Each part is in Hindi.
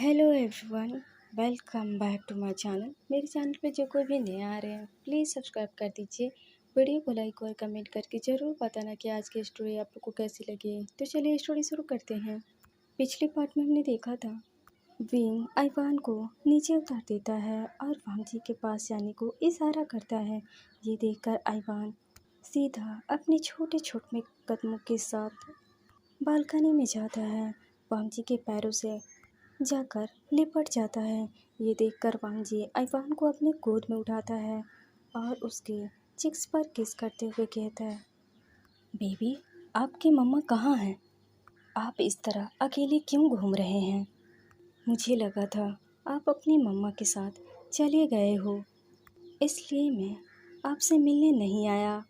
Hello everyone, welcome back to my channel. मेरे चैनल पे जो कोई भी नया आ रहे हैं प्लीज़ सब्सक्राइब कर दीजिए। वीडियो को लाइक और कमेंट करके ज़रूर बताना कि आज की स्टोरी आप लोग को कैसी लगी। तो चलिए स्टोरी शुरू करते हैं। पिछले पार्ट में हमने देखा था विंग आइवान को नीचे उतार देता है और वांगजी के पास जाने को इशारा करता है। ये देखकर आइवान सीधा अपने छोटे छोटे कदमों के साथ बालकनी में जाता है। वांगजी के पैरों से जाकर लिपट जाता है। ये देखकर वांगजी आइवान को अपने गोद में उठाता है और उसके चिक्स पर किस करते हुए कहता है, बेबी आपकी मम्मा कहाँ हैं? आप इस तरह अकेले क्यों घूम रहे हैं? मुझे लगा था आप अपनी मम्मा के साथ चले गए हो, इसलिए मैं आपसे मिलने नहीं आया।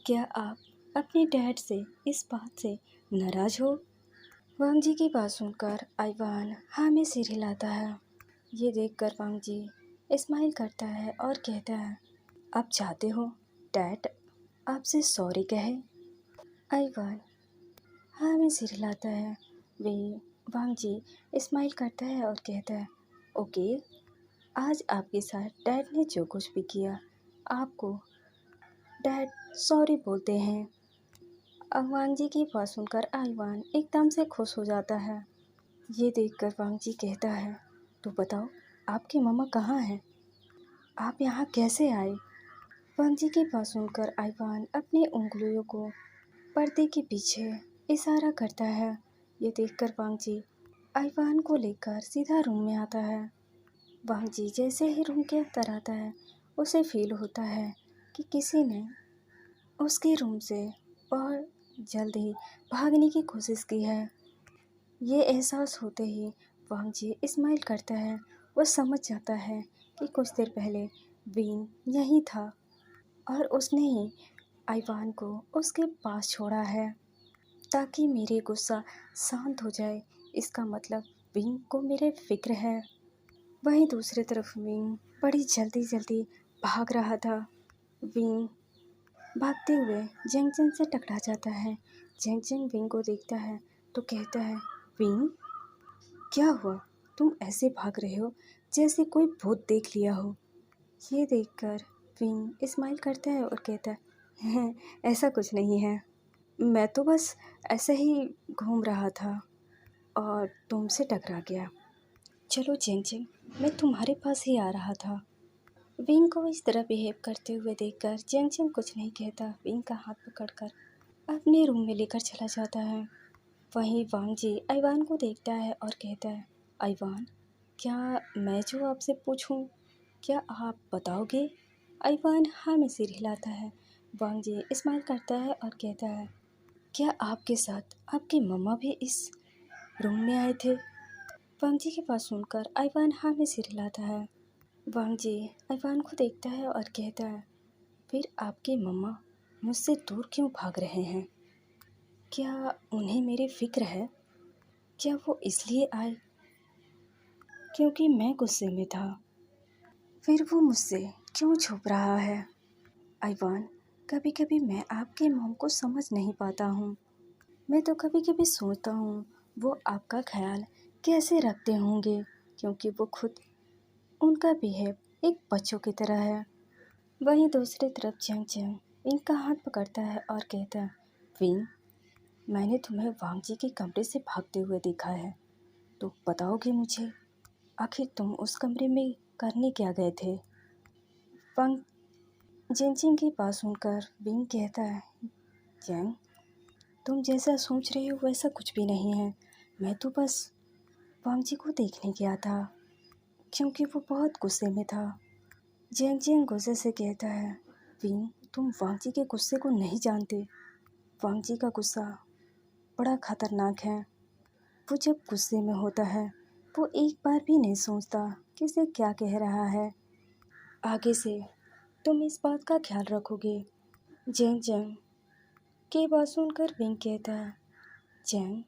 क्या आप अपने डैड से इस बात से नाराज़ हो? वांगजी की बात सुनकर आइवान हाँ में सिर हिलाता है। ये देखकर वांगजी स्माइल करता है और कहता है, आप चाहते हो डैड आपसे सॉरी कहे? आइवान हाँ में सिर हिलाता है। वे वांगजी स्माइल करता है और कहता है, ओके, आज आपके साथ डैड ने जो कुछ भी किया आपको डैड सॉरी बोलते हैं। अब वांगजी की बात सुनकर आइवान एकदम से खुश हो जाता है। ये देखकर वांगजी कहता है, तो बताओ आपकी मम्मा कहाँ है? आप यहाँ कैसे आए? वांगजी की बात सुनकर आइवान अपनी उंगलियों को पर्दे के पीछे इशारा करता है। ये देखकर वांगजी आइवान को लेकर सीधा रूम में आता है। वांगजी जैसे ही रूम के अंदर आता है उसे फील होता है कि किसी ने उसके रूम से बहुत जल्दी भागने की कोशिश की है। ये एहसास होते ही वांगजी स्माइल करता है। वो समझ जाता है कि कुछ देर पहले विन यहीं था और उसने ही आइवान को उसके पास छोड़ा है ताकि मेरे गुस्सा शांत हो जाए। इसका मतलब विन को मेरे फिक्र है। वहीं दूसरी तरफ विन बड़ी जल्दी जल्दी भाग रहा था। विन भागते हुए जेंगजेंग से टकरा जाता है। जेंगजेंग विंग को देखता है तो कहता है, विंग क्या हुआ? तुम ऐसे भाग रहे हो जैसे कोई भूत देख लिया हो। ये देखकर विंग स्माइल करता है और कहता है, ऐसा कुछ नहीं है, मैं तो बस ऐसे ही घूम रहा था और तुमसे टकरा गया। चलो जेंगजेंग, मैं तुम्हारे पास ही आ रहा था। विंग को इस तरह बिहेव करते हुए देखकर जेंगजेंग कुछ नहीं कहता। विंग का हाथ पकड़कर अपने रूम में लेकर चला जाता है। वहीं वांगजी आइवान को देखता है और कहता है, आइवान क्या मैं जो आपसे पूछूं क्या आप बताओगे? आइवान हाँ में सिर हिलाता है। वांगजी स्माइल करता है और कहता है, क्या आपके साथ आपकी मम्मा भी इस रूम में आए थे? वांगजी की बात सुनकर आइवान हाँ में सिर हिलाता है। वांगजी आइवान को देखता है और कहता है, फिर आपकी मम्मा मुझसे दूर क्यों भाग रहे हैं? क्या उन्हें मेरी फिक्र है? क्या वो इसलिए आए क्योंकि मैं गुस्से में था? फिर वो मुझसे क्यों छुप रहा है? आइवान, कभी कभी मैं आपके मॉम को समझ नहीं पाता हूँ। मैं तो कभी कभी सोचता हूँ वो आपका ख्याल कैसे रखते होंगे, क्योंकि वो खुद उनका बिहेव एक बच्चों की तरह है। वहीं दूसरी तरफ चैंग चैंग विंग का हाथ पकड़ता है और कहता है, विंग मैंने तुम्हें वांगजी के कमरे से भागते हुए देखा है, तो बताओगे मुझे आखिर तुम उस कमरे में करने क्या गए थे? वांग जिनजिंग की बात सुनकर विंग कहता है, जैंग तुम जैसा सोच रहे हो वैसा कुछ भी नहीं है। मैं तो बस वांगजी को देखने गया था क्योंकि वो बहुत गुस्से में था। जैंग जैंग गुस्से से कहता है, विंग तुम वांगजी के गुस्से को नहीं जानते। वांगजी का गुस्सा बड़ा खतरनाक है। वो जब गुस्से में होता है वो एक बार भी नहीं सोचता कि इसे क्या कह रहा है। आगे से तुम इस बात का ख्याल रखोगे। जैंग जैंग की बात सुनकर विंग कहता है, जैंग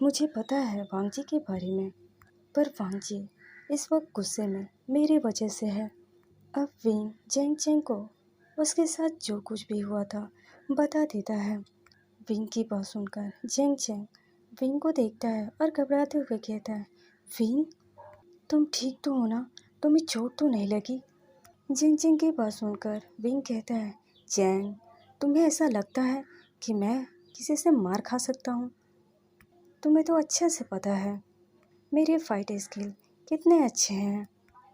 मुझे पता है वांगजी के बारे में, पर वांगजी इस वक्त गुस्से में मेरी वजह से है। अब विंग जैंग जैंग को उसके साथ जो कुछ भी हुआ था बता देता है। विंग की बात सुनकर जैंग जैंग विंग को देखता है और घबराते हुए कहता है, विंग, तुम ठीक तो हो ना? तुम्हें चोट तो नहीं लगी? जिंग जिंग की बात सुनकर विंग कहता है, जैंग, तुम्हें ऐसा लगता है कि मैं किसी से मार खा सकता हूँ? तुम्हें तो अच्छे से पता है मेरे फाइट स्किल कितने अच्छे हैं।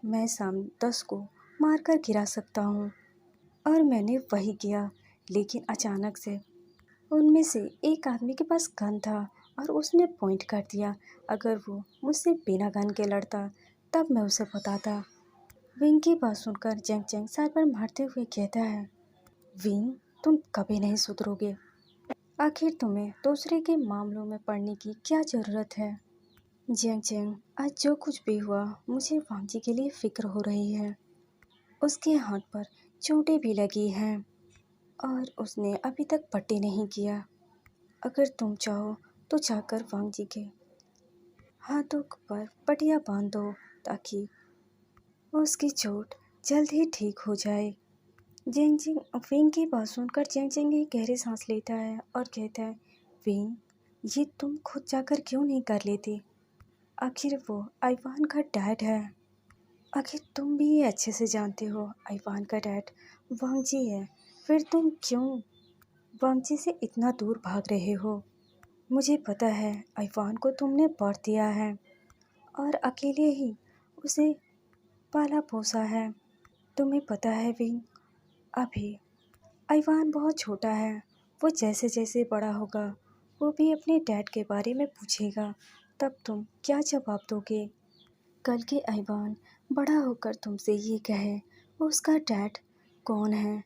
मैं सामने 10 को मार कर गिरा सकता हूँ। और मैंने वही किया, लेकिन अचानक से उनमें से एक आदमी के पास गन था और उसने पॉइंट कर दिया। अगर वो मुझसे बिना गन के लड़ता तब मैं उसे बताता। विंग की बात सुनकर जैंग जैंग सर पर मारते हुए कहता है, विंग, तुम कभी नहीं सुधरोगे। आखिर तुम्हें दूसरे के मामलों में पड़ने की क्या ज़रूरत है? जैंग जैंग, आज जो कुछ भी हुआ मुझे वांगजी के लिए फिक्र हो रही है। उसके हाथ पर चोटें भी लगी हैं और उसने अभी तक पट्टी नहीं किया। अगर तुम चाहो तो जाकर वांगजी के हाथों पर पट्टियाँ बांध दो ताकि उसकी चोट जल्द ही ठीक हो जाए। जेंग जेंग विंग की बात सुनकर जेंग जेंग एक गहरी सांस लेता है और कहता है, विंग, ये तुम खुद जाकर क्यों नहीं कर लेती? आखिर वो आइवान का डैड है। आखिर तुम भी ये अच्छे से जानते हो आइवान का डैड वांगजी है। फिर तुम क्यों वांगजी से इतना दूर भाग रहे हो? मुझे पता है आइवान को तुमने बर्थ दिया है और अकेले ही उसे पाला पोसा है। तुम्हें पता है विंग, अभी आइवान बहुत छोटा है। वो जैसे जैसे बड़ा होगा वो भी अपने डैड के बारे में पूछेगा। तब तुम क्या जवाब दोगे? कल के आइवान बड़ा होकर तुमसे ये कहे उसका डैड कौन है,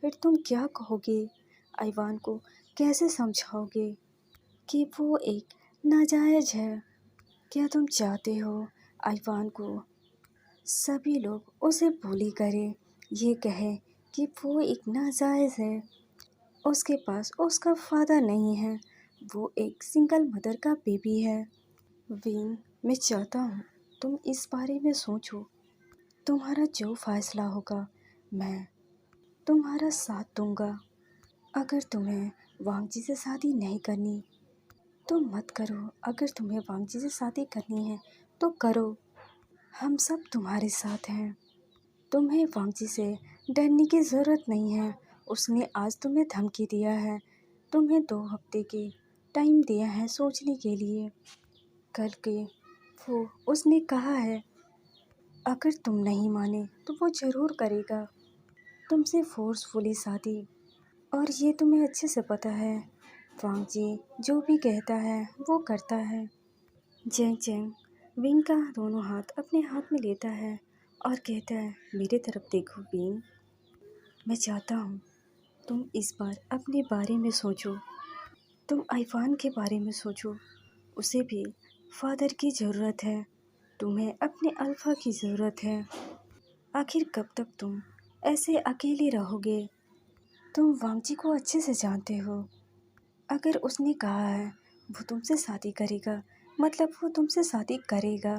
फिर तुम क्या कहोगे? आइवान को कैसे समझाओगे कि वो एक नाजायज है? क्या तुम चाहते हो आइवान को सभी लोग उसे bully करें, ये कहे कि वो एक नाजायज है, उसके पास उसका फादर नहीं है, वो एक सिंगल मदर का बेबी है? विंग, मैं चाहता हूँ तुम इस बारे में सोचो। तुम्हारा जो फैसला होगा मैं तुम्हारा साथ दूंगा। अगर तुम्हें वांगजी से शादी नहीं करनी तो मत करो। अगर तुम्हें वांगजी से शादी करनी है तो करो। हम सब तुम्हारे साथ हैं। तुम्हें वांगजी से डरने की ज़रूरत नहीं है। उसने आज तुम्हें धमकी दिया है। तुम्हें 2 हफ्ते के टाइम दिया है सोचने के लिए। कल के वो उसने कहा है अगर तुम नहीं माने तो वो ज़रूर करेगा तुमसे फोर्सफुली शादी। और ये तुम्हें अच्छे से पता है वांगजी जो भी कहता है वो करता है। जेंग जेंग विंग का दोनों हाथ अपने हाथ में लेता है और कहता है, मेरे तरफ देखो विंग, मैं चाहता हूँ तुम इस बार अपने बारे में सोचो। तुम आइवान के बारे में सोचो। उसे भी फादर की ज़रूरत है। तुम्हें अपने अल्फा की ज़रूरत है। आखिर कब तक तुम ऐसे अकेले रहोगे? तुम वांगजी को अच्छे से जानते हो। अगर उसने कहा है वो तुमसे शादी करेगा मतलब वो तुमसे शादी करेगा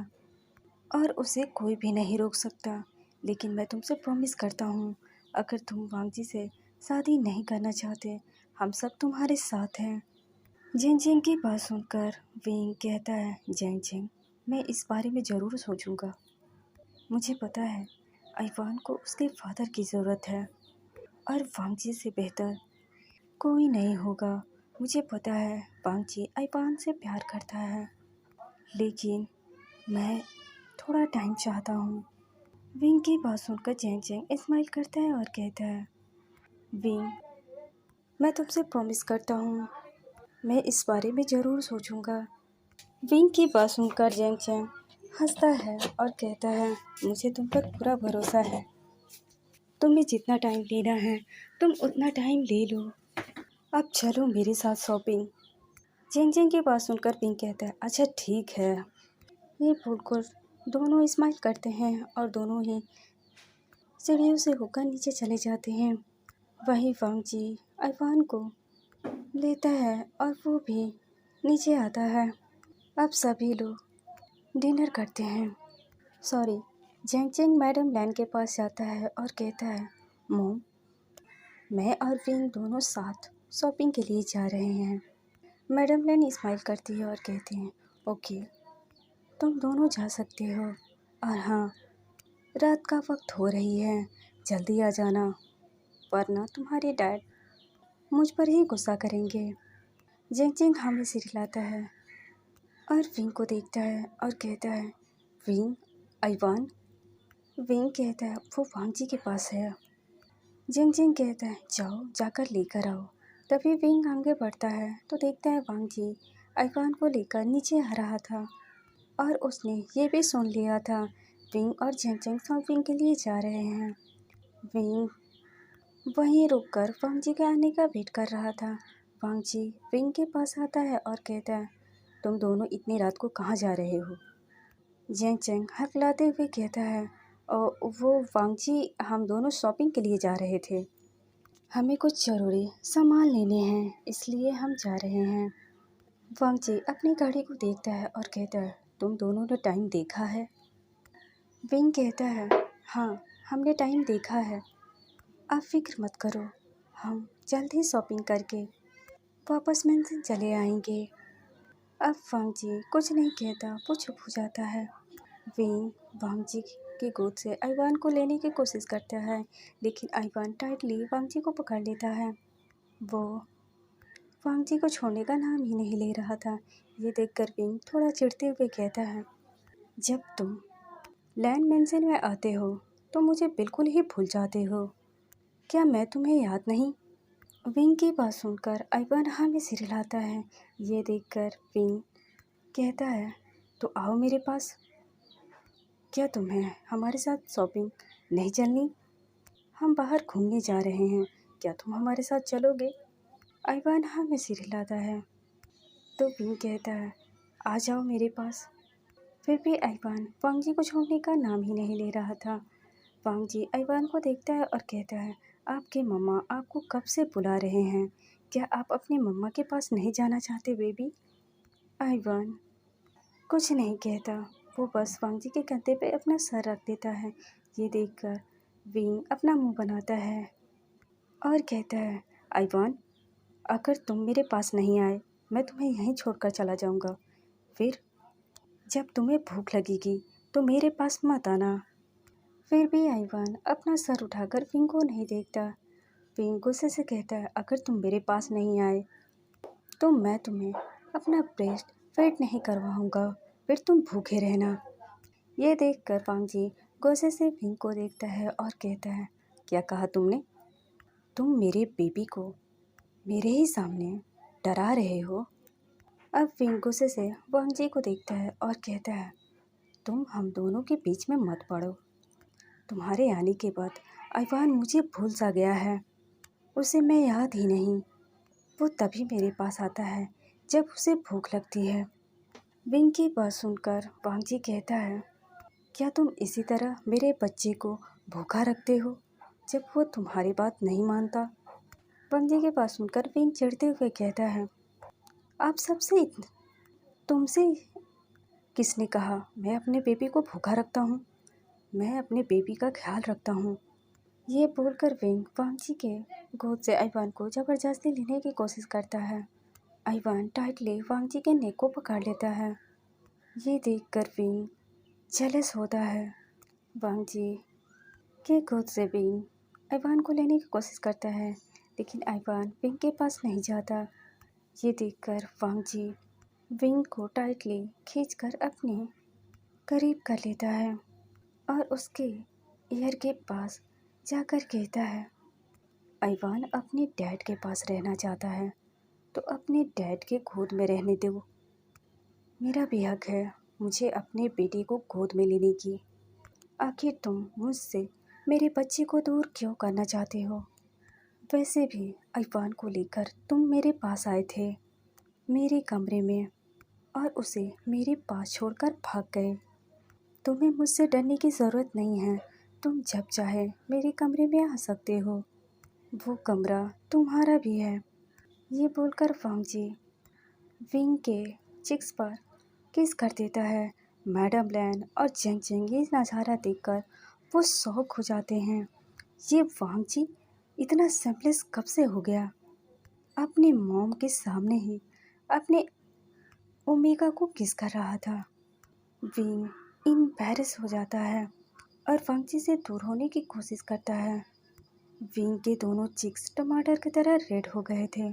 और उसे कोई भी नहीं रोक सकता। लेकिन मैं तुमसे प्रॉमिस करता हूँ अगर तुम वांगजी से शादी नहीं करना चाहते हम सब तुम्हारे साथ हैं। जेंग जेंग की बात सुनकर विंग कहता है, जेंग जेंग, मैं इस बारे में ज़रूर सोचूंगा। मुझे पता है आइवान को उसके फादर की ज़रूरत है और वांगजी से बेहतर कोई नहीं होगा। मुझे पता है वांगजी आइवान से प्यार करता है, लेकिन मैं थोड़ा टाइम चाहता हूँ। विंग की बात सुनकर जेंग जेंग स्माइल करता है और कहता है, विंग, मैं तुमसे प्रॉमिस करता हूँ मैं इस बारे में ज़रूर सोचूंगा। विंग की बात सुनकर जेंग जेंग हंसता है और कहता है, मुझे तुम पर पूरा भरोसा है। तुम्हें जितना टाइम लेना है तुम उतना टाइम ले लो। अब चलो मेरे साथ शॉपिंग। जेंग जेंग की बात सुनकर विंग कहता है, अच्छा ठीक है। ये बोलकर दोनों स्माइल करते हैं और दोनों ही सीढ़ियों से होकर नीचे चले जाते हैं। वहीं वांगजी आइवान को लेता है और वो भी नीचे आता है। अब सभी लोग डिनर करते हैं। सॉरी, जेंग जेंग मैडम लैन के पास जाता है और कहता है, मॉम, मैं और विंग दोनों साथ शॉपिंग के लिए जा रहे हैं। मैडम लैन स्माइल करती है और कहते हैं, ओके। तुम दोनों जा सकते हो। और हाँ, रात का वक्त हो रही है, जल्दी आ जाना, वरना तुम्हारे डैड मुझ पर ही गुस्सा करेंगे। जिंग जिंग हमें सिर हिलाता है और विंग को देखता है और कहता है, विंग, आइवान। विंग कहता है, वो वांग जी के पास है। जिंग जिंग कहता है, जाओ जाकर लेकर आओ। तभी विंग आगे बढ़ता है तो देखता है वांग जी आइवान को लेकर नीचे आ रहा था और उसने ये भी सुन लिया था विंग और जिंग जिंग शॉपिंग के लिए जा रहे हैं। विंग वहीं रुककर वांग जी के आने का वेट कर रहा था। वांग जी विंग के पास आता है और कहता है, तुम दोनों इतनी रात को कहाँ जा रहे हो? जिंग जिंग हकलाते हुए कहता है, वो वांग जी, हम दोनों शॉपिंग के लिए जा रहे थे। हमें कुछ ज़रूरी सामान लेने हैं, इसलिए हम जा रहे हैं। वांग जी अपनी गाड़ी को देखता है और कहता है, तुम दोनों ने टाइम देखा है? विंग कहता है, हाँ, हमने टाइम देखा है। आप फिक्र मत करो, हम जल्द ही शॉपिंग करके वापस मंजिल चले आएंगे। अब वांग जी कुछ नहीं कहता, वो चुप हो जाता है। विंग वांग जी की गोद से आइवान को लेने की कोशिश करता है, लेकिन आइवान टाइटली वांग जी को पकड़ लेता है। वो वांग जी को छोड़ने का नाम ही नहीं ले रहा था। ये देखकर विंग थोड़ा चिढ़ते हुए कहता है, जब तुम लैंड मंजिल में आते हो तो मुझे बिल्कुल ही भूल जाते हो। क्या मैं तुम्हें याद नहीं? विंग की बात सुनकर आइवान हाँ में सिर हिलाता है। ये देखकर विंग कहता है, तो आओ मेरे पास। क्या तुम्हें हमारे साथ शॉपिंग नहीं चलनी? हम बाहर घूमने जा रहे हैं, क्या तुम हमारे साथ चलोगे? आइवान हाँ में सिर हिलाता है। तो विंग कहता है, आ जाओ मेरे पास। फिर भी आइवान वांग जी को छोड़ने का नाम ही नहीं ले रहा था। वांग जी आइवान को देखता है और कहता है, आपके मम्मा आपको कब से बुला रहे हैं, क्या आप अपनी मम्मा के पास नहीं जाना चाहते बेबी? आइवान कुछ नहीं कहता, वो बस वांग जी के कंधे पे अपना सर रख देता है। ये देखकर विंग अपना मुंह बनाता है और कहता है, आइवान, अगर तुम मेरे पास नहीं आए मैं तुम्हें यहीं छोड़कर चला जाऊंगा। फिर जब तुम्हें भूख लगेगी तो मेरे पास मत आना। फिर भी आइवान अपना सर उठाकर विंग को नहीं देखता। विंग गुस्से से कहता है, अगर तुम मेरे पास नहीं आए तो मैं तुम्हें अपना ब्रेस्ट फीड नहीं करवाऊंगा, फिर तुम भूखे रहना। ये देखकर वांग जी गुस्से से विंग को देखता है और कहता है, क्या कहा तुमने? तुम मेरे बेबी को मेरे ही सामने डरा रहे हो? अब विंग गुस्से से वांग जी को देखता है और कहता है, तुम हम दोनों के बीच में मत पड़ो। तुम्हारे आने के बाद आइवान मुझे भूल सा गया है, उसे मैं याद ही नहीं। वो तभी मेरे पास आता है जब उसे भूख लगती है। विंग की बात सुनकर वांग जी कहता है, क्या तुम इसी तरह मेरे बच्चे को भूखा रखते हो जब वो तुम्हारी बात नहीं मानता? वांग जी की बात सुनकर विंग चिढ़ते हुए कहता है, आप सबसे तुमसे किसने कहा मैं अपने बेबी को भूखा रखता हूँ? मैं अपने बेबी का ख्याल रखता हूँ। ये बोलकर विंग वांग जी के गोद से आइवान को ज़बरदस्ती लेने की कोशिश करता है। आइवान टाइटली वांग जी के नेक को पकड़ लेता है। ये देखकर विंग जेलस होता है। वांग जी के गोद से विंग आइवान को लेने की कोशिश करता है, लेकिन आइवान विंग के पास नहीं जाता। ये देखकर वांग जी विंग को टाइटली खींचकर अपने करीब कर लेता है और उसके ईयर के पास जाकर कहता है, आइवान अपने डैड के पास रहना चाहता है तो अपने डैड के गोद में रहने दो। मेरा भी हक है मुझे अपने बेटे को गोद में लेने की। आखिर तुम मुझसे मेरे बच्चे को दूर क्यों करना चाहते हो? वैसे भी आइवान को लेकर तुम मेरे पास आए थे मेरे कमरे में और उसे मेरे पास छोड़कर भाग गए। तुम्हें मुझसे डरने की ज़रूरत नहीं है, तुम जब चाहे मेरे कमरे में आ सकते हो, वो कमरा तुम्हारा भी है। ये बोलकर वांग जी विंग के चिक्स पर किस कर देता है। मैडम लैन और जेंग जेंग ये नज़ारा देखकर वो शौक हो जाते हैं। ये वांग जी इतना सेम्पलेस कब से हो गया? अपने मॉम के सामने ही अपने ओमेगा को किस कर रहा था। विंग इम्बैरेस हो जाता है और वांगजी से दूर होने की कोशिश करता है। विंग के दोनों चिक्स टमाटर की तरह रेड हो गए थे।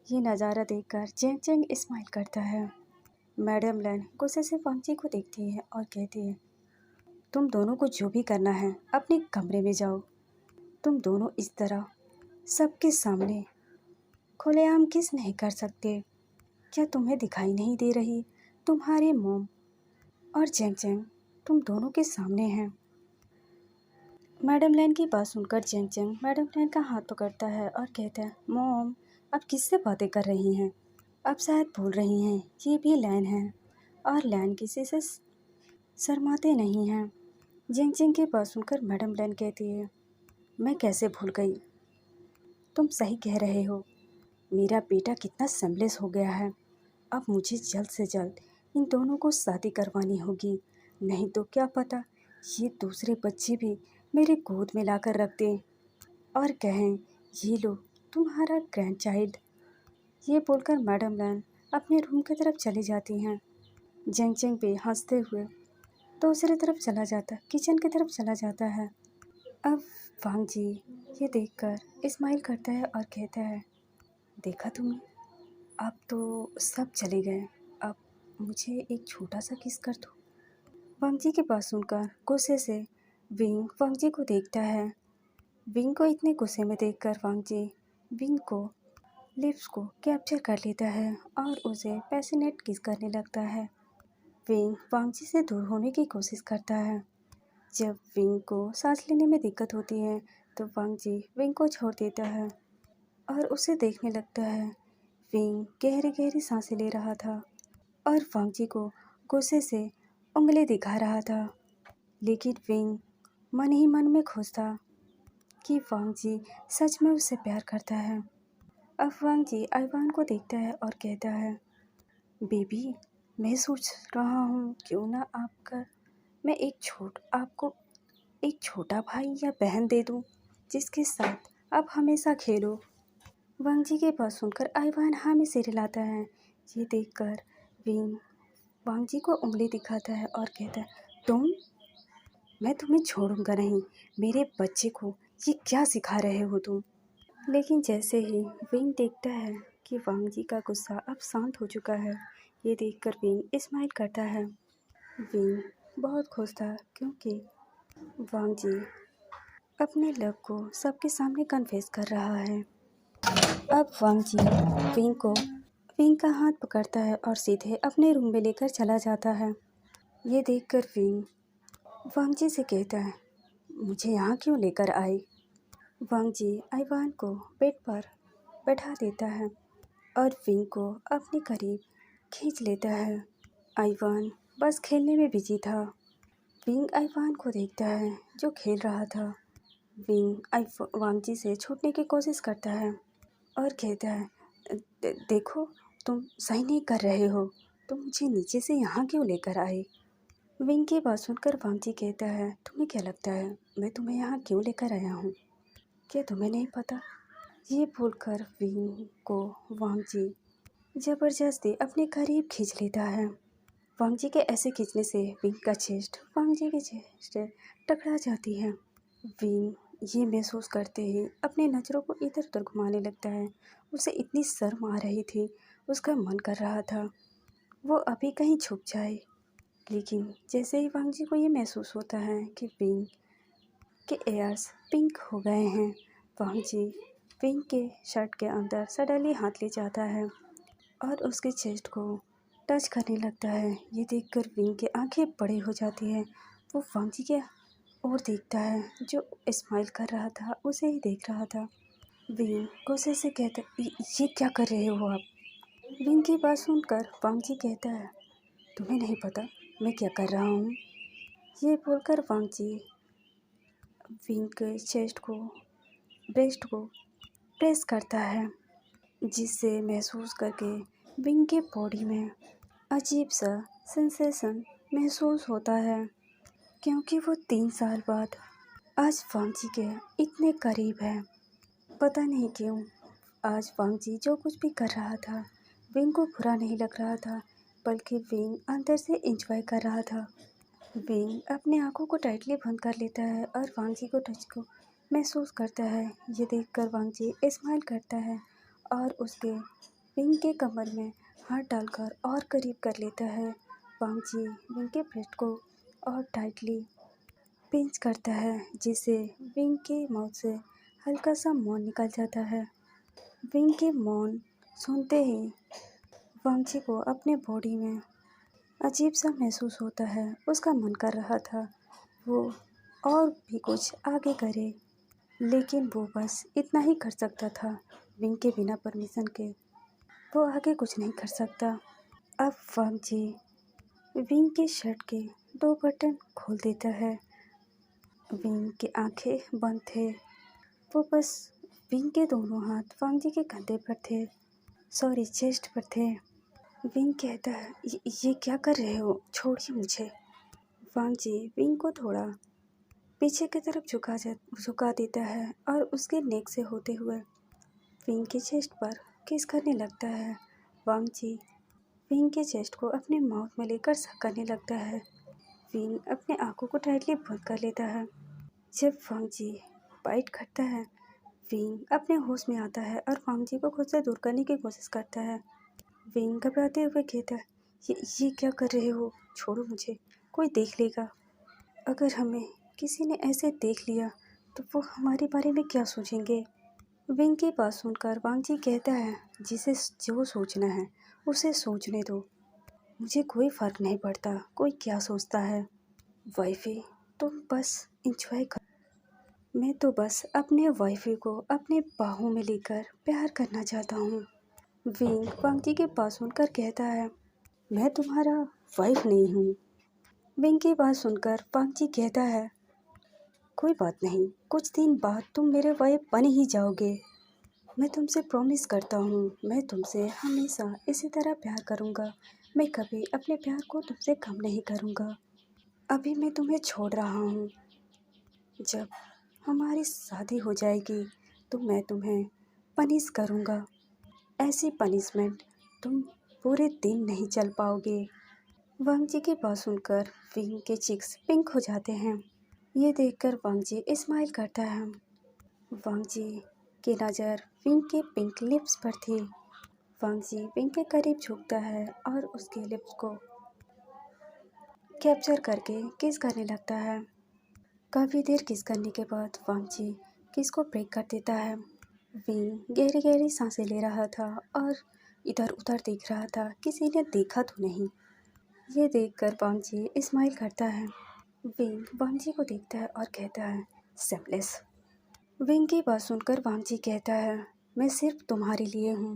ये नज़ारा देखकर चेंग चेंग स्माइल करता है। मैडम लैन गुस्से से वांगजी को देखती है और कहती है, तुम दोनों को जो भी करना है अपने कमरे में जाओ। तुम दोनों इस तरह सबके सामने खुलेआम किस नहीं कर सकते। क्या तुम्हें दिखाई नहीं दे रही तुम्हारे मॉम और चेंग चेंग तुम दोनों के सामने हैं। मैडम लैन की बात सुनकर चेंग चेंग मैडम लैन का हाथ पकड़ता है और कहता है, मॉम आप किससे बातें कर रही हैं? आप शायद भूल रही हैं ये भी लैन है और लैन किसी से शर्माते नहीं हैं। जेंग जेंग की बात सुनकर मैडम लैन कहती है, मैं कैसे भूल गई? तुम सही कह रहे हो, मेरा बेटा कितना सेमलेस हो गया है। अब मुझे जल्द से जल्द इन दोनों को शादी करवानी होगी, नहीं तो क्या पता ये दूसरे बच्चे भी मेरे गोद में लाकर रख दें और कहें, ये लो तुम्हारा ग्रैंड चाइल्ड। ये बोलकर मैडम लैन अपने रूम की तरफ चली जाती हैं। जेंग जेंग भी हंसते हुए दूसरी तरफ चला जाता, किचन की तरफ चला जाता है। अब वांग जी ये देखकर स्माइल करता है और कहता है, देखा तुमने, अब तो सब चले गए, अब मुझे एक छोटा सा किस कर दो। वांग जी की बात सुनकर गुस्से से विंग वांग जी को देखता है। विंग को इतने गुस्से में देखकर वांग जी विंग को लिप्स को कैप्चर कर लेता है और उसे पैसिनेट किस करने लगता है। विंग वांग जी से दूर होने की कोशिश करता है। जब विंग को सांस लेने में दिक्कत होती है तो वांग जी विंग को छोड़ देता है और उसे देखने लगता है। विंग गहरी गहरी सांसें ले रहा था और वांग जी को गुस्से से उंगली दिखा रहा था, लेकिन विंग मन ही मन में खुश था कि वांग जी सच में उससे प्यार करता है। अब वांग जी आइवान को देखता है और कहता है, बेबी मैं सोच रहा हूँ क्यों ना मैं आपको एक छोटा भाई या बहन दे दूँ जिसके साथ आप हमेशा खेलो। वांग जी के पास सुनकर आइवान हाँ में सिर हिलाता है। ये देखकर विंग वांग जी को उंगली दिखाता है और कहता है, मैं तुम्हें छोड़ूंगा नहीं। मेरे बच्चे को ये क्या सिखा रहे हो तुम? लेकिन जैसे ही विंग देखता है कि वांग जी का गुस्सा अब शांत हो चुका है, ये देखकर विंग स्माइल करता है। विंग बहुत खुश था क्योंकि वांग जी अपने लव को सबके सामने कन्फेस कर रहा है। अब वांग जी विंग का हाथ पकड़ता है और सीधे अपने रूम में लेकर चला जाता है। ये देखकर विंग वांग जी से कहता है, मुझे यहाँ क्यों लेकर आए? वांग जी आइवान को बेड पर बैठा देता है और विंग को अपने करीब खींच लेता है। आइवान बस खेलने में बिजी था। विंग आइवान को देखता है जो खेल रहा था। विंग वांग जी से छूटने की कोशिश करता है और कहता है, देखो तुम सही नहीं कर रहे हो, तुम मुझे नीचे से यहाँ क्यों लेकर आए? विंग की बात सुनकर वांग जी कहता है, तुम्हें क्या लगता है मैं तुम्हें यहाँ क्यों लेकर आया हूँ? क्या तुम्हें नहीं पता? ये बोलकर विंग को वांग जी ज़बरदस्ती अपने करीब खींच लेता है। वांग जी के ऐसे खींचने से विंग का चेस्ट वांग जी की चेस्ट टकरा जाती है। विंग ये महसूस करते ही अपने नज़रों को इधर उधर घुमाने लगता है। उसे इतनी शर्म आ रही थी, उसका मन कर रहा था वो अभी कहीं छुप जाए, लेकिन जैसे ही वांग जी को ये महसूस होता है कि विंग के एयर्स पिंक हो गए हैं, वांग जी विंग के शर्ट के अंदर सडनली हाथ ले जाता है और उसके चेस्ट को टच करने लगता है। ये देखकर विंग की आंखें बड़ी हो जाती हैं। वो वांग जी के ओर देखता है जो स्माइल कर रहा था, उसे ही देख रहा था। विंग गुस्से से कहता है, ये क्या कर रहे हो आप? विंग की बात सुनकर वांग जी कहता है, तुम्हें नहीं पता मैं क्या कर रहा हूँ? ये बोलकर वांग जी विंग के चेस्ट को ब्रेस्ट को प्रेस करता है, जिससे महसूस करके विंग के बॉडी में अजीब सा सेंसेशन महसूस होता है, क्योंकि वो 3 साल बाद आज वांग जी के इतने करीब है। पता नहीं क्यों आज वांग जी जो कुछ भी कर रहा था विंग को बुरा नहीं लग रहा था, बल्कि विंग अंदर से एंजॉय कर रहा था। विंग अपने आंखों को टाइटली बंद कर लेता है और वांगजी को टच को महसूस करता है। ये देखकर वांगजी स्माइल करता है और उसके विंग के कमर में हाथ डालकर और करीब कर लेता है। वांगजी विंग के ब्रेस्ट को और टाइटली पिंच करता है, जिससे विंग के माउथ से हल्का सा मौन निकल जाता है। विंग के मौन सुनते ही वांगजी को अपने बॉडी में अजीब सा महसूस होता है। उसका मन कर रहा था वो और भी कुछ आगे करे, लेकिन वो बस इतना ही कर सकता था। विंग के बिना परमिशन के वो आगे कुछ नहीं कर सकता। अब वांगजी विंग के शर्ट के 2 बटन खोल देता है। विंग की आंखें बंद थे। वो बस विंग के दोनों हाथ वांगजी के कंधे पर थे, सॉरी चेस्ट पर थे। विंग कहता है, ये क्या कर रहे हो? छोड़िए मुझे। वांगजी विंग को थोड़ा पीछे की तरफ झुका देता है और उसके नेक से होते हुए विंग के चेस्ट पर किस करने लगता है। वांगजी विंग के चेस्ट को अपने माउथ में लेकर सक करने लगता है। विंग अपने आंखों को टाइटली बंद कर लेता है। जब वांगजी बाइट करता है, विंग अपने होश में आता है और वांगजी को खुद से दूर करने की कोशिश करता है। विंग घबराते हुए कहता है, ये क्या कर रहे हो? छोड़ो मुझे, कोई देख लेगा। अगर हमें किसी ने ऐसे देख लिया तो वो हमारे बारे में क्या सोचेंगे? विंग की बात सुनकर वांगजी कहता है, जिसे जो सोचना है उसे सोचने दो, मुझे कोई फ़र्क नहीं पड़ता कोई क्या सोचता है। वाइफी तुम बस इंजॉय कर। मैं तो बस अपने वाइफी को अपने बाहों में लेकर प्यार करना चाहता हूँ। विंग वांगजी की बात सुनकर कहता है, मैं तुम्हारा वाइफ नहीं हूँ। विंग की बात सुनकर वांगजी कहता है, कोई बात नहीं, कुछ दिन बाद तुम मेरे वाइफ बन ही जाओगे। मैं तुमसे प्रॉमिस करता हूँ, मैं तुमसे हमेशा इसी तरह प्यार करूँगा। मैं कभी अपने प्यार को तुमसे कम नहीं करूँगा। अभी मैं तुम्हें छोड़ रहा हूँ। जब हमारी शादी हो जाएगी तो मैं तुम्हें पनिश करूँगा। ऐसी पनिशमेंट तुम पूरे दिन नहीं चल पाओगे। वांगजी की बात सुनकर विंग के चिक्स पिंक हो जाते हैं। ये देखकर वांगजी स्माइल करता है। वांगजी की नज़र विंग के पिंक लिप्स पर थी। वांगजी विंग के करीब झुकता है और उसके लिप्स को कैप्चर करके किस करने लगता है। काफ़ी देर किस करने के बाद वांगजी किस को ब्रेक कर देता है। विंग गहरी गहरी सांसें ले रहा था और इधर उधर देख रहा था, किसी ने देखा तो नहीं। ये देखकर वांगजी स्माइल करता है। विंग वांगजी को देखता है और कहता है, सेमलेस। विंग की बात सुनकर वांगजी कहता है, मैं सिर्फ तुम्हारे लिए हूँ।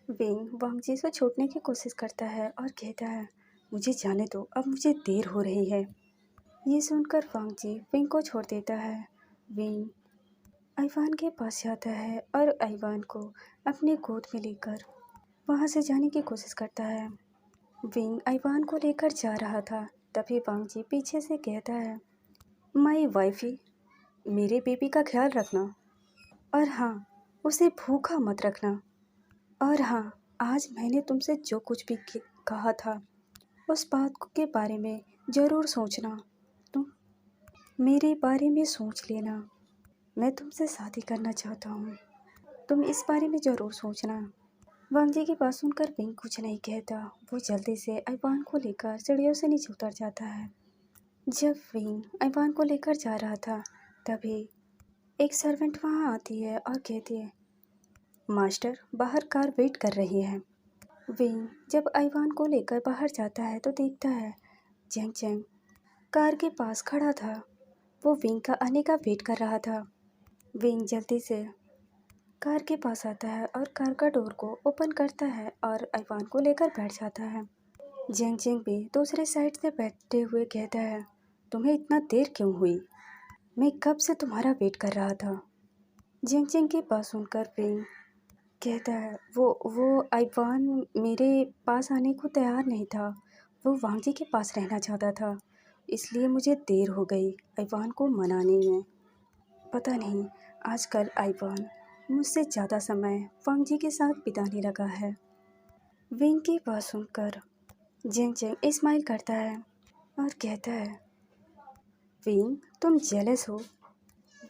विंग वांगजी से छूटने की कोशिश करता है और कहता है, मुझे जाने दो, अब मुझे देर हो रही है। ये सुनकर वांगजी विंग को छोड़ देता है। विंग आइवान के पास जाता है और आइवान को अपनी गोद में लेकर वहाँ से जाने की कोशिश करता है। विंग आइवान को लेकर जा रहा था, तभी वांगजी पीछे से कहता है, माई वाइफी, मेरे बेबी का ख्याल रखना, और हाँ, उसे भूखा मत रखना। और हाँ, आज मैंने तुमसे जो कुछ भी कहा था उस बात के बारे में ज़रूर सोचना। तुम मेरे बारे में सोच लेना। मैं तुमसे शादी करना चाहता हूँ, तुम इस बारे में ज़रूर सोचना। वांगजी की बात सुनकर विंग कुछ नहीं कहता। वो जल्दी से आइवान को लेकर सीढ़ियों से नीचे उतर जाता है। जब विंग आइवान को लेकर जा रहा था, तभी एक सर्वेंट वहाँ आती है और कहती है, मास्टर, बाहर कार वेट कर रही है। विंग जब आइवान को लेकर बाहर जाता है तो देखता है जेंग जेंग कार के पास खड़ा था। वो विंग का आने का वेट कर रहा था। विंग जल्दी से कार के पास आता है और कार का डोर को ओपन करता है और आइवान को लेकर बैठ जाता है। जेंग जेंग भी दूसरे साइड से बैठते हुए कहता है, तुम्हें इतना देर क्यों हुई? मैं कब से तुम्हारा वेट कर रहा था। जेंग जेंग की बात सुनकर विंग कहता है, वो आइवान मेरे पास आने को तैयार नहीं था। वो वांगजी के पास रहना चाहता था, इसलिए मुझे देर हो गई आइवान को मनाने में। पता नहीं, आजकल आइवान मुझसे ज़्यादा समय वांगजी के साथ बिताने लगा है। विंग की बात सुनकर जेंग जेंग स्माइल करता है और कहता है, विंग तुम जेलस हो।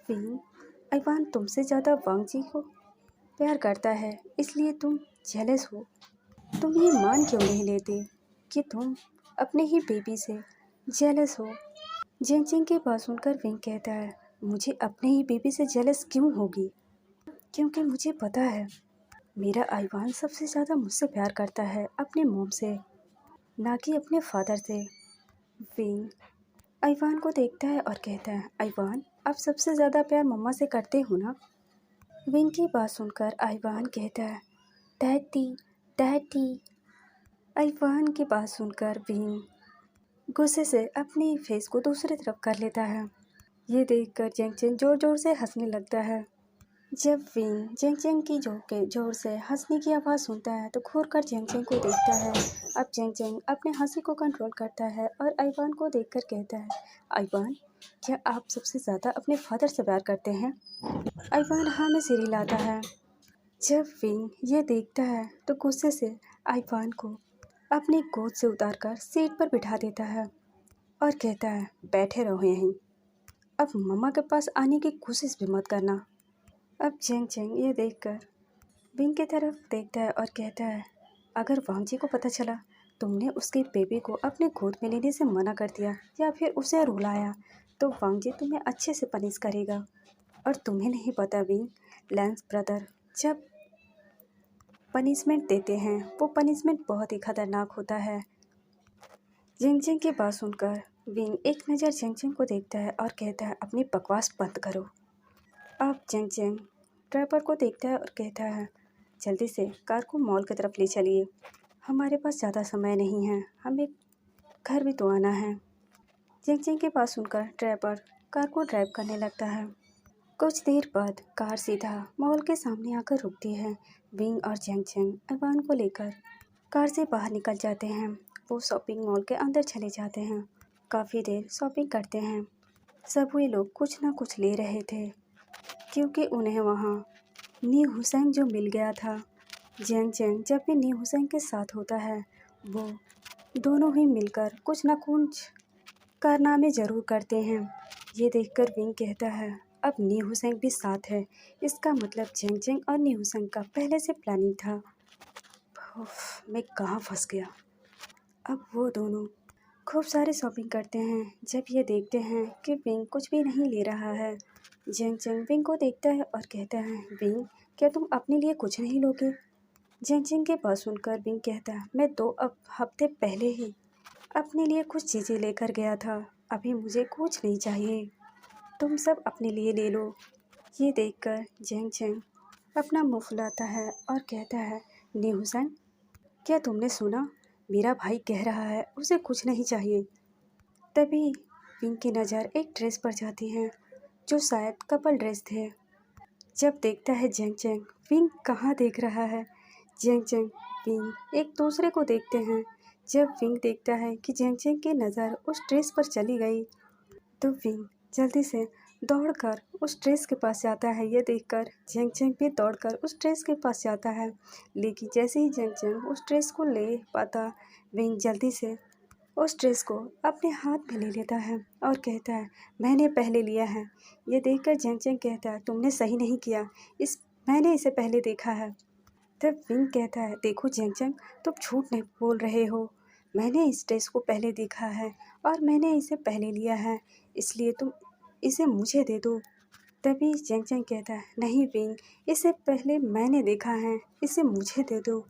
विंग, आइवान तुमसे ज़्यादा वांग जी को प्यार करता है, इसलिए तुम जेलस हो। तुम ये मान क्यों नहीं लेते कि तुम अपने ही बेबी से जेलस हो? जेंग जेंग की बात सुनकर विंग कहता है, मुझे अपने ही बेबी से जेलस क्यों होगी? क्योंकि मुझे पता है मेरा आइवान सबसे ज़्यादा मुझसे प्यार करता है अपने मॉम से, ना कि अपने फादर से। विंग आइवान को देखता है और कहता है, आइवान आप सबसे ज़्यादा प्यार मम्मा से करते हो ना? विंग की बात सुनकर आइवान कहता है, डैडी डैडी। आइवान की बात सुनकर विंग गुस्से से अपनी फेस को दूसरी तरफ कर लेता है। ये देखकर जेंग जेंग जोर जोर से हंसने लगता है। जब विंग जेंग जेंग की जोर से हंसने की आवाज़ सुनता है तो घूर कर जेंग जेंग को देखता है। अब जेंग जेंग अपने हंसी को कंट्रोल करता है और आइवान को देखकर कहता है, आइवान क्या आप सबसे ज़्यादा अपने फादर से प्यार करते हैं? आइवान हाँ में सिर हिलाता है। जब विंग ये देखता है तो गुस्से से आइवान को अपनी गोद से उतारकर सीट पर बिठा देता है और कहता है, बैठे रहो यहीं, अब मम्मा के पास आने की कोशिश भी मत करना। अब जेंग जेंग ये देखकर विंग की तरफ देखता है और कहता है, अगर वांग जी को पता चला तुमने उसके बेबी को अपने गोद में लेने से मना कर दिया या फिर उसे रुलाया तो वांग जी तुम्हें अच्छे से पनिश करेगा। और तुम्हें नहीं पता विंग, लैंस ब्रदर जब पनिशमेंट देते हैं वो पनिशमेंट बहुत ही खतरनाक होता है। जेंग जेंग की बात सुनकर विंग एक नज़र जेंग जेंग को देखता है और कहता है, अपनी बकवास बंद करो। अब जेंग जेंग ड्राइवर को देखता है और कहता है, जल्दी से कार को मॉल की तरफ ले चलिए, हमारे पास ज़्यादा समय नहीं है, हमें घर भी तो आना है। जेंग जेंग की बात सुनकर ड्राइवर कार को ड्राइव करने लगता है। कुछ देर बाद कार सीधा मॉल के सामने आकर रुकती है। विंग और जेंग जेंग आइवान को लेकर कार से बाहर निकल जाते हैं। वो शॉपिंग मॉल के अंदर चले जाते हैं। काफ़ी देर शॉपिंग करते हैं। सभी लोग कुछ ना कुछ ले रहे थे क्योंकि उन्हें वहाँ नी हुसैन जो मिल गया था। जेंग जेंग जब भी नी हुसैन के साथ होता है वो दोनों ही मिलकर कुछ ना कुछ कारनामे ज़रूर करते हैं। ये देखकर विंग कहता है, अब नी हुसैन भी साथ है, इसका मतलब जेंग जेंग और नी हुसैन का पहले से प्लानिंग था। मैं कहाँ फंस गया। अब वो दोनों खूब सारी शॉपिंग करते हैं। जब ये देखते हैं कि विंग कुछ भी नहीं ले रहा है, जेंग जेंग विंग को देखता है और कहता है, विंग क्या तुम अपने लिए कुछ नहीं लोगे? जेंग जेंग के पास सुनकर विंग कहता है, मैं 2 हफ्ते पहले ही अपने लिए कुछ चीज़ें लेकर गया था, अभी मुझे कुछ नहीं चाहिए, तुम सब अपने लिए ले लो। ये देखकर जेंग जेंग अपना मुंह फुलाता है और कहता है, नी हुसैन क्या तुमने सुना? मेरा भाई कह रहा है उसे कुछ नहीं चाहिए। तभी विंग की नज़र एक ड्रेस पर जाती है जो शायद कपल ड्रेस थे। जब देखता है जेंग जेंग विंग कहाँ देख रहा है। जेंग जेंग विंग एक दूसरे को देखते हैं। जब विंग देखता है कि जेंग जेंग की नज़र उस ड्रेस पर चली गई तो विंग जल्दी से दौड़कर उस ड्रेस के पास जाता है। ये देखकर जेंग जेंग भी दौड़कर उस ड्रेस के पास जाता है, लेकिन जैसे ही जेंग जेंग उस ड्रेस को ले पाता विंग जल्दी से उस ड्रेस को अपने हाथ में ले लेता है और कहता है, मैंने पहले लिया है। ये देखकर जेंग जेंग कहता है, तुमने सही नहीं किया, मैंने इसे पहले देखा है। तब विंग कहता है, देखो जेंग जेंग तुम झूठ नहीं बोल रहे हो, मैंने इस ड्रेस को पहले देखा है और मैंने इसे पहले लिया है, इसलिए तुम इसे मुझे दे दो। तभी जेंग जेंग कहता है, नहीं विंग, इसे पहले मैंने देखा है, इसे मुझे दे दो।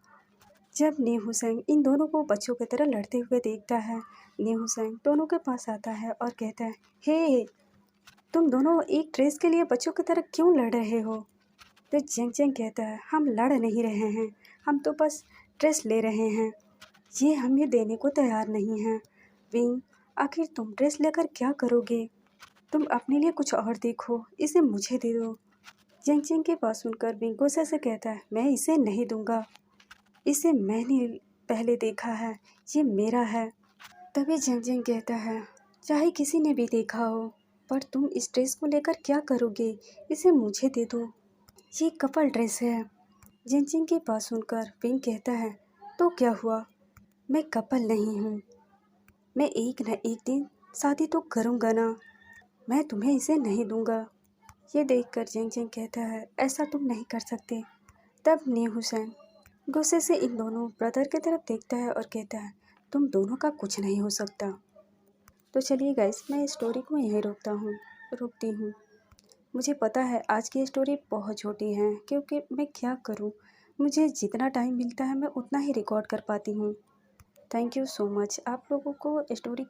जब नी हुसैन इन दोनों को बच्चों की तरह लड़ते हुए देखता है, नी हुसैन दोनों के पास आता है और कहता है, हे तुम दोनों एक ड्रेस के लिए बच्चों की तरह क्यों लड़ रहे हो? तो जेंग जेंग कहता है, हम लड़ नहीं रहे हैं, हम तो बस ड्रेस ले रहे हैं, ये हमें देने को तैयार नहीं हैं। विंग आखिर तुम ड्रेस लेकर क्या करोगे? तुम अपने लिए कुछ और देखो, इसे मुझे दे दो। जेंग जेंग की बात सुनकर विंग गुस्से से कहता है, मैं इसे नहीं दूंगा, इसे मैंने पहले देखा है, ये मेरा है। तभी जेंग जेंग कहता है, चाहे किसी ने भी देखा हो पर तुम इस ड्रेस को लेकर क्या करोगे, इसे मुझे दे दो, ये कपल ड्रेस है। जेंग जेंग की बात सुनकर विंग कहता है, तो क्या हुआ, मैं कपल नहीं हूँ। मैं एक न एक दिन शादी तो करूँगा ना। मैं तुम्हें इसे नहीं दूंगा। ये देखकर जेंग जेंग कहता है, ऐसा तुम नहीं कर सकते। तब न्यू हुसैन गुस्से से इन दोनों ब्रदर की तरफ देखता है और कहता है, तुम दोनों का कुछ नहीं हो सकता। तो चलिए गाइस, मैं इस स्टोरी को यहीं रोकती हूँ। मुझे पता है आज की स्टोरी बहुत छोटी है, क्योंकि मैं क्या करूँ, मुझे जितना टाइम मिलता है मैं उतना ही रिकॉर्ड कर पाती हूँ। Thank you so much. आप लोगों को स्टोरी